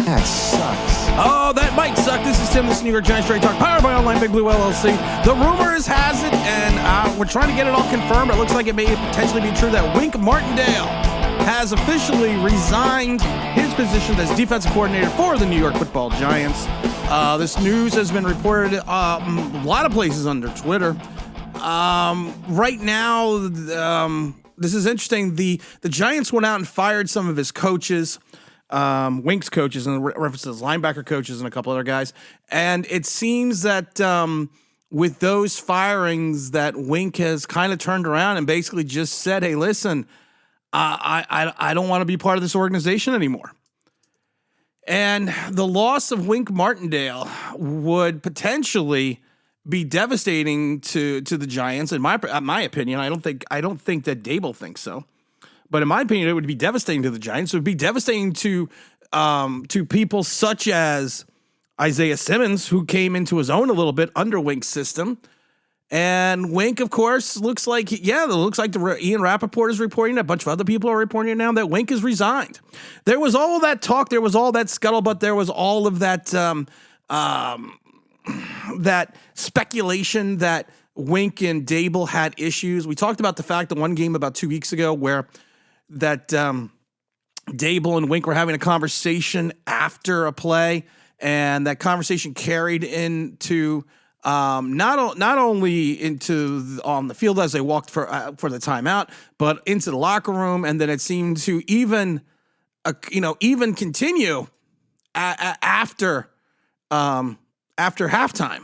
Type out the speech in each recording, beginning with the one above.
That sucks. Oh, that might suck. This is Tim, this is New York Giants Straight Talk, powered by Online Big Blue LLC. The rumors has it, and we're trying to get it all confirmed. It looks like it may potentially be true that Wink Martindale has officially resigned his position as defensive coordinator for the New York Football Giants. This news has been reported a lot of places under Twitter. Right now, this is interesting. The Giants went out and fired some of his coaches. Wink's coaches, and references linebacker coaches and a couple other guys. And it seems that with those firings that Wink has kind of turned around and basically just said, hey, listen, I don't want to be part of this organization anymore. And the loss of Wink Martindale would potentially be devastating to the Giants. In my opinion, I don't think that Daboll thinks so. But in my opinion, it would be devastating to the Giants. It would be devastating to people such as Isaiah Simmons, who came into his own a little bit under Wink's system. And Wink, of course, looks like Ian Rappaport is reporting it. A bunch of other people are reporting it now that Wink has resigned. There was all that talk. There was all that scuttlebutt. There was all of that that speculation that Wink and Daboll had issues. We talked about the fact that one game about 2 weeks ago where that Daboll and Wink were having a conversation after a play, and that conversation carried into not only into on the field as they walked for the timeout, but into the locker room, and then it seemed to even continue after halftime,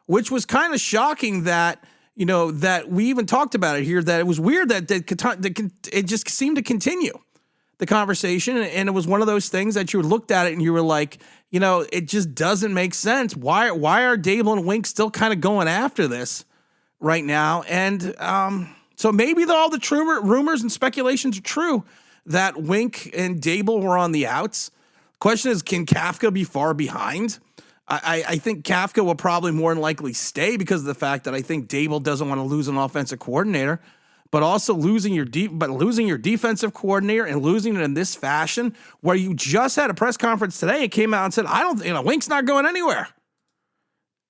which was kind of shocking that. That we even talked about it here, that it was weird that it just seemed to continue the conversation. And it was one of those things that you looked at it and you were like, it just doesn't make sense. Why are Daboll and Wink still kind of going after this right now? And so maybe all the rumors and speculations are true that Wink and Daboll were on the outs. Question is, can Kafka be far behind? I think Kafka will probably more than likely stay because of the fact that I think Daboll doesn't want to lose an offensive coordinator, but also losing your defensive coordinator and losing it in this fashion, where you just had a press conference today and came out and said, Wink's not going anywhere.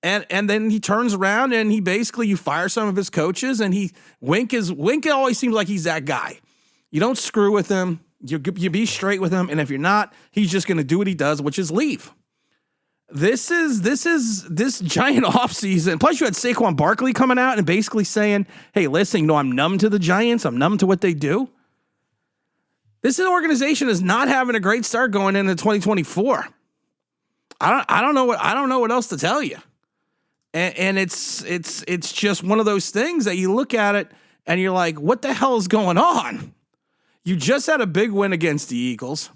And then he turns around and you fire some of his coaches, and Wink always seems like he's that guy. You don't screw with him. You be straight with him. And if you're not, he's just going to do what he does, which is leave. This Giant offseason. Plus, you had Saquon Barkley coming out and basically saying, hey, listen, I'm numb to the Giants. I'm numb to what they do. This organization is not having a great start going into 2024. I don't know what else to tell you. And it's just one of those things that you look at it and you're like, what the hell is going on? You just had a big win against the Eagles.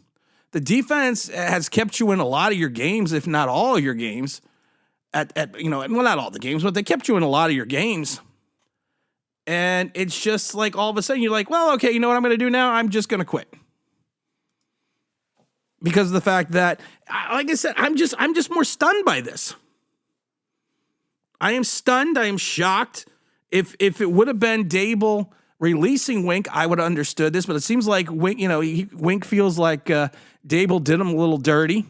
The defense has kept you in a lot of your games, if not all of your games. Not all the games, but they kept you in a lot of your games. And it's just like all of a sudden you're like, well, okay, you know what I'm going to do now? I'm just going to quit. Because of the fact that, like I said, I'm just more stunned by this. I am stunned. I am shocked. If it would have been Daboll releasing Wink, I would have understood this, but it seems like Wink, Wink feels like Daboll did him a little dirty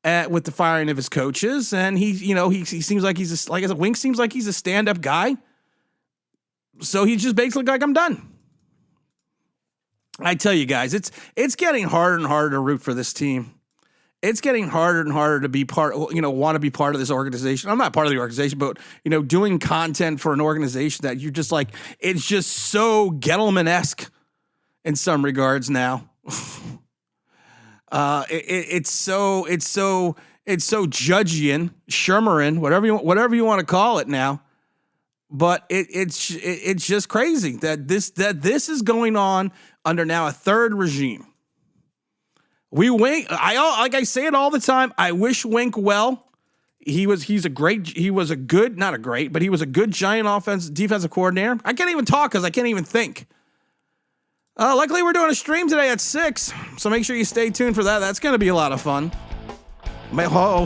with the firing of his coaches, and he seems like Wink seems like he's a stand-up guy, so he's just basically like, I'm done. I tell you guys, it's getting harder and harder to root for this team. It's getting harder and harder to be want to be part of this organization. I'm not part of the organization, but, doing content for an organization that you're just like, it's just so Gettleman-esque in some regards now. It's so Judgian, Shermerin, whatever you want to call it now. But it's just crazy that this is going on under now a third regime. Wink. Like I say it all the time. I wish Wink well. He was a good Giant defensive coordinator. I can't even talk because I can't even think. Luckily, we're doing a stream today at 6, so make sure you stay tuned for that. That's going to be a lot of fun.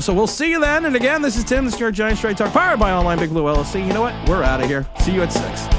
So we'll see you then. And again, this is Tim, this is your Giant Straight Talk, powered by Online Big Blue LLC. You know what? We're out of here. See you at 6.